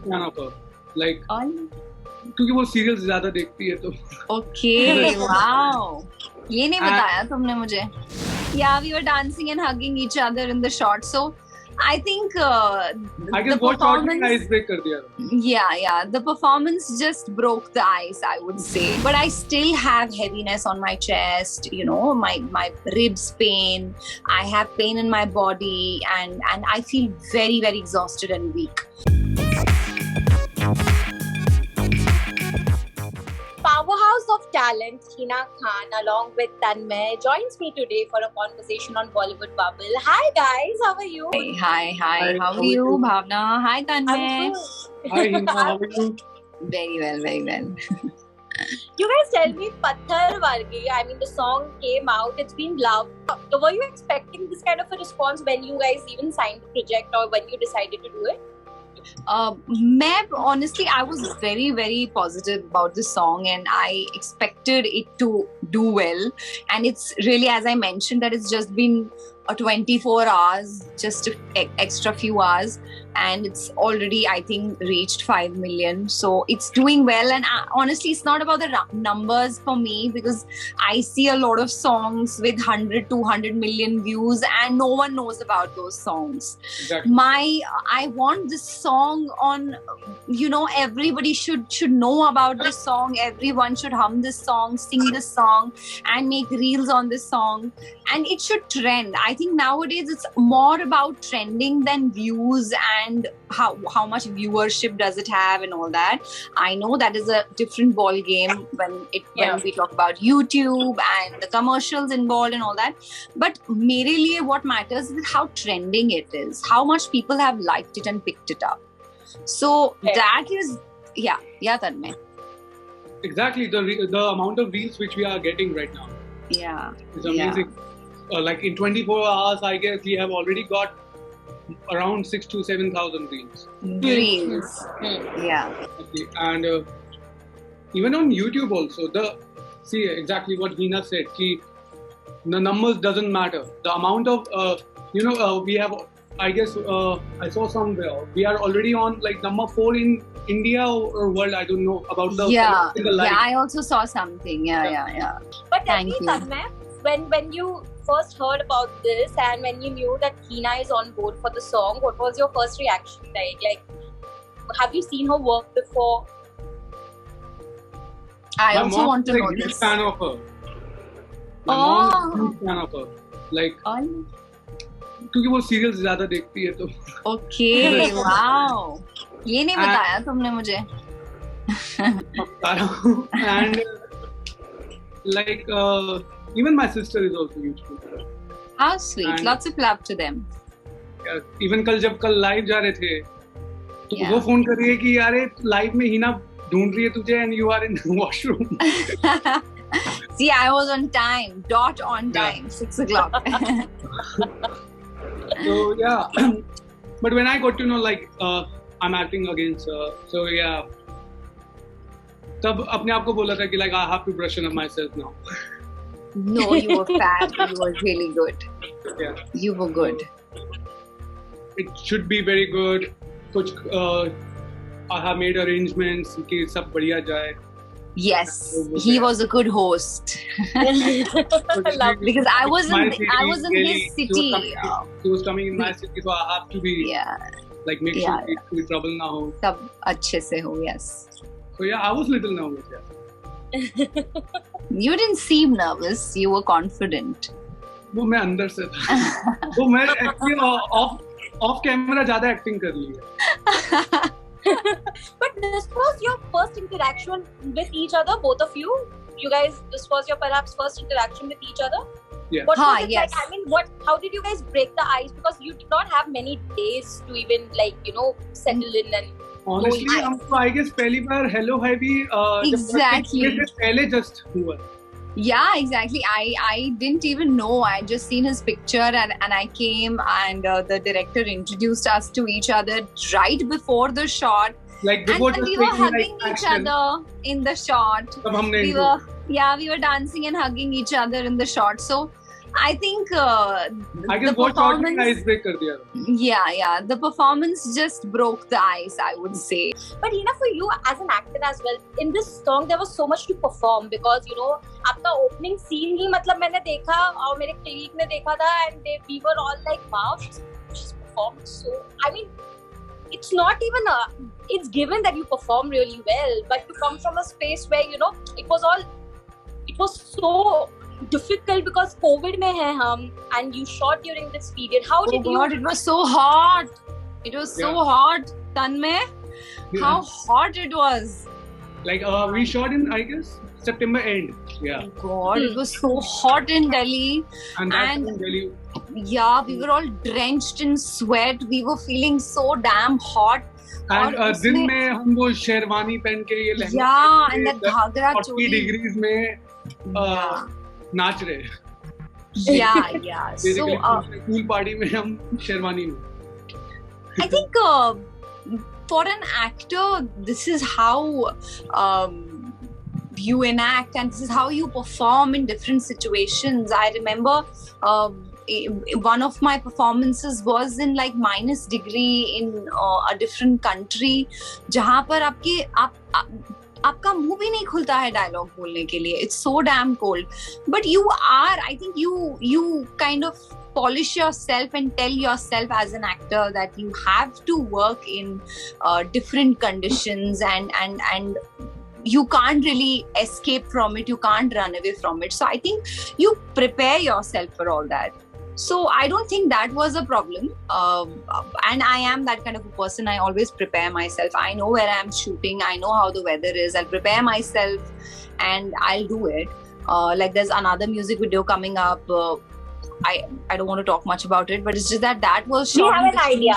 fan of her. Like, All क्योंकि वो serials ज्यादा देखती है तो. okay, wow. ये नहीं बताया तुमने मुझे. Yeah, we were dancing and hugging each other in the shot. So I think I guess the what shot performance. में ice break कर दिया. Yeah. The performance just broke the ice, I would say. But I still have heaviness on my chest, you know, my ribs pain. I have pain in my body and I feel very, very exhausted and weak. Powerhouse of talent, Hina Khan, along with Tanmay, joins me today for a conversation on Bollywood Bubble. Hi guys, how are you? Hi. How are you, Bhavna? Hi, Tanmay. I'm good. Hi Hina, how are you? Very well. You guys tell me, Patthar Vargi, I mean the song came out, it's been loved. So were you expecting this kind of a response when you guys even signed the project or when you decided to do it? Honestly, I was very, very positive about this song and I expected it to do well. And it's really, as I mentioned, that it's just been 24 hours, just an extra few hours. And it's already, I think, reached 5 million. So it's doing well. And honestly, it's not about the numbers for me because I see a lot of songs with 100, 200 million views and no one knows about those songs. Exactly. I want this song on, you know, everybody should know about this song. Everyone should hum this song, sing this song and make reels on this song. And it should trend. I think nowadays it's more about trending than views and how much viewership does it have and all that. I know that is a different ball game when we talk about YouTube and the commercials involved and all that. But mere liye what matters is how trending it is, how much people have liked it and picked it up. So that is Tanmay. Exactly, the amount of reels which we are getting right now. Yeah, it's amazing. Like in 24 hours, I guess we have already got around 6,000 to 7,000 reels. Yeah. And even on YouTube also, see exactly what Hina said. The numbers doesn't matter. The amount of we have. I guess I saw somewhere we are already on like number 4 in India or world. I don't know about the I also saw something. Yeah. But tell me, Tanmay, when you first heard about this and when you knew that Hina is on board for the song, what was your first reaction like? Have you seen her work before? I also want to know this. Fan of her. My mom is a huge fan of her. Like, क्योंकि वो serials ज्यादा देखती है तो. Okay, wow. ये नहीं बताया तुमने मुझे. And like even my sister is also huge fan. How sweet. Lots of love to them. Even जब कल लाइव जा रहे थे तो वो फोन कर रही है कि यार लाइव में हिना ढूंढ रही है तुझे and you are in the washroom. See, I was on time, dot on time, 6 o'clock. So yeah, but when I got to know like I'm acting against her, so yeah, तब अपने आप को बोला था कि like I have to brush up myself now. No, you were fab. You were really good. Yeah, you were good. It should be very good. कुछ I have made arrangements कि सब बढ़िया जाए. Yes, he was a good host. Because I was in his city. He was coming in my city, so I have to be like make sure कोई trouble ना हो. सब अच्छे से हो, yes. So yeah, I was little nervous. Yeah. You didn't seem nervous. You were confident. वो मैं अंदर से था. वो मैं actually off camera ज़्यादा acting कर ली है. But this was your first interaction with each other, both of you. You guys, this was your perhaps first interaction with each other. Yeah. What was it like? I mean, how did you guys break the ice? Because you did not have many days to even settle in and. Honestly, I guess पहली बार hello hi भी exactly पहले just हुआ. Yeah, exactly. I didn't even know. I just seen his picture and I came and the director introduced us to each other right before the shot. Like before and we were hugging each other in the shot. We were dancing and hugging each other in the shot. So I think I guess the वो shot ने performance. ice break कर दिया. Yeah, the performance just broke the ice, I would say. But Hina, for you as an actor as well, in this song there was so much to perform because you know आपका opening scene ही मतलब मैंने देखा और मेरे colleague ने देखा था and we were all like wow, she's performed so. I mean, it's not even it's given that you perform really well, but to come from a space where you know it was so difficult because COVID में है हम and you shot during this period. How Oh did God, you? it was so hot. It was so Yeah. hot, Tanmay. How hot it was. Like we shot in I guess September end. Yeah. Oh God, it was so hot in Delhi. And that's And- in Delhi. Yeah, we were all drenched in sweat. We were feeling so damn hot. And और दिन उसमें- में हम वो शेरवानी पहन के ये lehenga Yeah, पहन and के that Ghagra 40 choli. degrees में Yeah, नाच रहे. yeah. So, Basically, pool party में हम शेरवानी में. I think for an actor, this is how you enact and this is how you perform in different situations. I remember one of my performances was in like -degree in a different country, जहाँ पर आपका मुंह भी नहीं खुलता है dialogue बोलने के लिए. It's so damn cold. But I think you kind of polish yourself and tell yourself as an actor that you have to work in different conditions and you can't really escape from it, you can't run away from it. So I think you prepare yourself for all that. So I don't think that was a problem, and I am that kind of a person. I always prepare myself. I know where I'm shooting, I know how the weather is, I'll prepare myself and I'll do it. Like there's another music video coming up. I don't want to talk much about it, but it's just that was shot You have in an Kashmir. idea.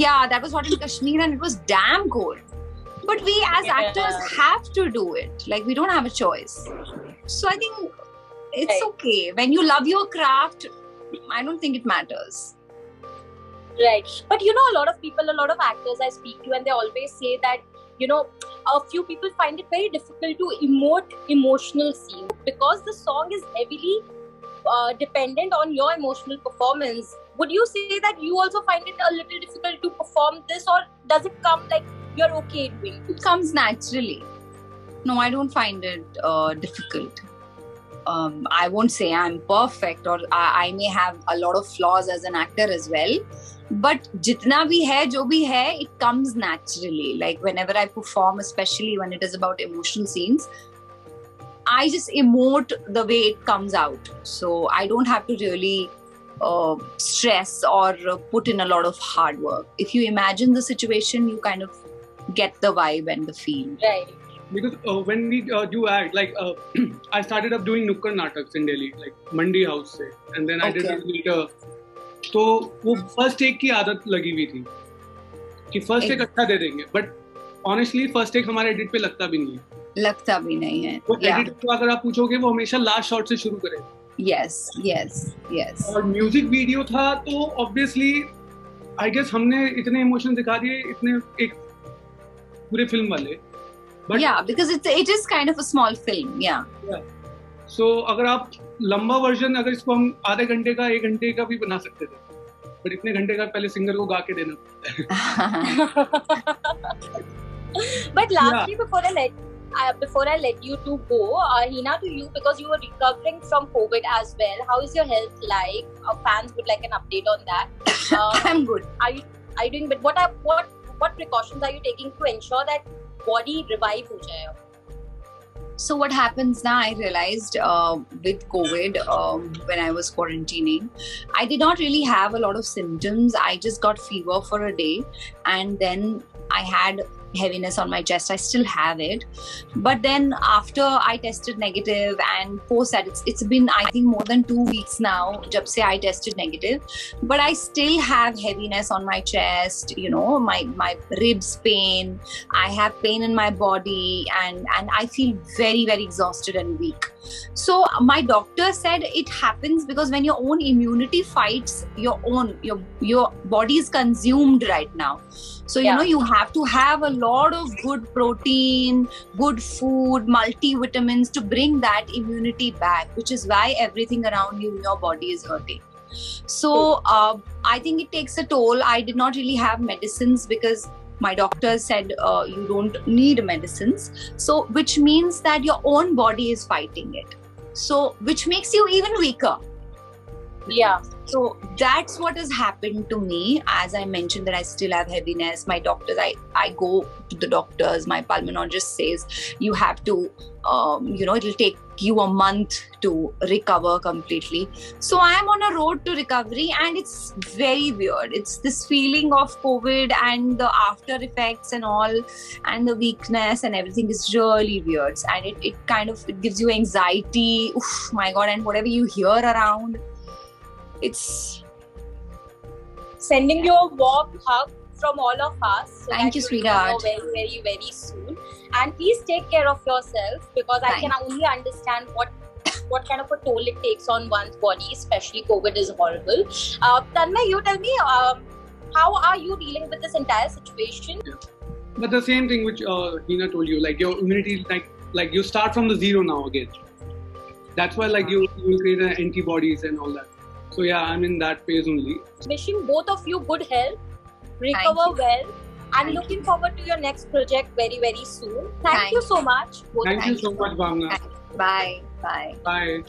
Yeah, that was shot in Kashmir and it was damn cold. But we as Yeah. actors have to do it. Like we don't have a choice. So I think it's Right. okay. When you love your craft, I don't think it matters. Right. But you know, a lot of people, a lot of actors I speak to, and they always say that, you know, a few people find it very difficult to emote emotional scenes because the song is heavily dependent on your emotional performance. Would you say that you also find it a little difficult to perform this, or does it come like you're okay doing it? It comes naturally. No, I don't find it difficult. I won't say I'm perfect or I may have a lot of flaws as an actor as well. But jitna bhi hai, jo bhi hai, it comes naturally. Like whenever I perform, especially when it is about emotional scenes, I just emote the way it comes out. So I don't have to really stress or put in a lot of hard work. If you imagine the situation, you kind of get the vibe and the feel. Right. Because when we do act, like I started up doing nukkad nataks in Delhi, like Mandi House se, and then I did it later. तो वो first take की आदत लगी हुई थी कि first take अच्छा दे देंगे, बट ऑनेस्टली फर्स्ट टेक हमारे एडिट पे लगता भी नहीं है. लगता भी नहीं है. वो एडिट को अगर आप पूछोगे वो हमेशा लास्ट शॉट से शुरू करेगा. Yes. और म्यूजिक वीडियो था तो ऑब्वियसली आई गेस हमने इतने इमोशन दिखा दिए, इतने एक पूरे फिल्म वाले. But yeah, because it is kind of a small film. Yeah. So अगर आप लंबा वर्जन, अगर इसको हम आधे घंटे का 1 घंटे का भी बना सकते थे, पर इतने घंटे का पहले सिंगर को गा के देना पड़ता है. But lastly, before I let you two go, Hina, to you, because you were recovering from COVID as well, how is your health like? Our fans would like an update on that. I'm good. Are you doing? But what precautions are you taking to ensure that body revive ho jaye? So what happens now, I realized with COVID, when I was quarantining, I did not really have a lot of symptoms. I just got fever for a day and then I had heaviness on my chest. I still have it. But then after I tested negative and post that, it's been, I think, more than 2 weeks now, jab se I tested negative. But I still have heaviness on my chest, you know, my ribs pain. I have pain in my body and I feel very, very exhausted and weak. So my doctor said it happens because when your own immunity fights your body is consumed right now. So, you know, you have to have a lot of good protein, good food, multivitamins to bring that immunity back, which is why everything around you in your body is hurting. So, I think it takes a toll. I did not really have medicines because my doctor said you don't need medicines. So, which means that your own body is fighting it. So, which makes you even weaker. Yeah. So that's what has happened to me. As I mentioned that I still have heaviness. My doctors, I go to the doctors. My pulmonologist says you have to, you know, it'll take you a month to recover completely. So I am on a road to recovery and it's very weird. It's this feeling of COVID and the after effects and all and the weakness and everything is really weird. And it kind of it gives you anxiety. Oof, my God. And whatever you hear around, it's sending you a warm hug from all of us. So thank you, sweetheart. Very, very, very soon. And please take care of yourself because I can only understand what kind of a toll it takes on one's body, especially COVID is horrible. Tanmay, you tell me, how are you dealing with this entire situation? Yeah. But the same thing which Hina told you, like your immunity, like you start from the zero now again. That's why like you will create antibodies and all that. So yeah, I'm in that phase only. Wishing both of you good health, recover well, and looking forward to your next project very, very soon. Thank you so much. Thank you so much, Bhavna. Bye. Bye. Bye.